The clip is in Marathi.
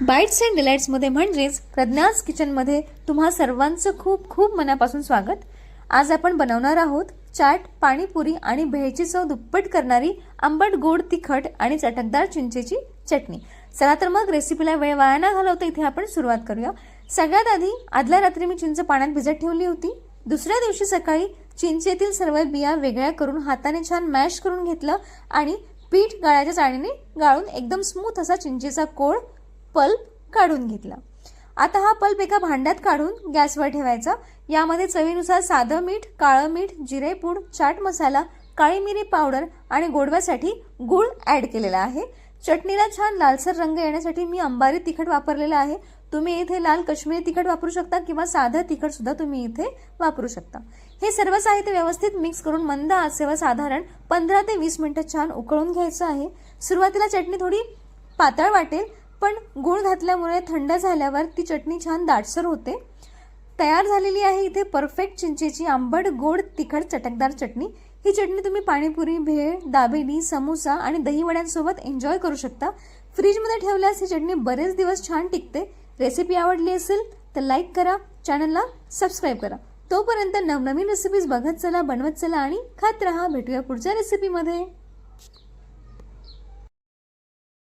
बाईट्स अँड डिलाइट्समध्ये म्हणजेच प्रज्ञाज किचनमध्ये तुम्हा सर्वांचं खूप खूप मनापासून स्वागत। आज आपण बनवणार आहोत चाट, पाणीपुरी आणि भेळची चव दुप्पट करणारी आंबट गोड तिखट आणि चटकदार चिंचेची चटणी। चला तर मग रेसिपीला वेळ वाया न घालवता इथे आपण सुरुवात करूया। सगळ्यात आधी आदल्या रात्री मी चिंच पाण्यात भिजत ठेवली होती। दुसऱ्या दिवशी सकाळी चिंचेतील सर्व बिया वेगळ्या करून हाताने छान मॅश करून घेतलं आणि पीठ गाळाच्या चाळणीने गाळून एकदम स्मूथ असा चिंचेचा कोळ पल्प काढून घेतला। आता हा पल्प एका भांड्यात काढून गॅसवर ठेवायचा। यामध्ये चवीनुसार साधं मीठ, काळं मीठ, जिरे पूड, चाट मसाला, काळी मिरी पावडर आणि गोडव्यासाठी गूळ ऍड केलेला आहे। चटणीला छान लालसर रंग येण्यासाठी मी अंबारी तिखट वापरलेला आहे। तुम्ही इथे लाल काश्मीरी तिखट वापरू शकता किंवा साधं तिखट सुद्धा तुम्ही इथे वापरू शकता। हे सर्व साहित्य व्यवस्थित मिक्स करून मंद आचेवर साधारण 15 ते 20 मिनिटे छान उकळून घ्यायचं आहे। सुरुवातीला चटणी थोडी पातळ वाटेल, पण गूळ घातल्यामुळे थंड झाल्यावर ती चटणी छान दाटसर होते। तयार झालेली आहे इथे परफेक्ट चिंचेची आंबट गोड तिखट चटकदार चटणी। ही चटणी तुम्ही पाणीपुरी, भेळ, दाबेली, समोसा आणि दहीवड्यांसोबत एन्जॉय करू शकता। फ्रीज मध्ये ठेवल्यास ही चटणी बरेच दिवस छान टिकते। रेसिपी आवडली असेल तर लाईक करा, चॅनलला सबस्क्राइब करा। तोपर्यंत नवनवीन रेसिपीज बघत चला, बनवत चला आणि खात रहा। भेटूया पुढच्या रेसिपीमध्ये।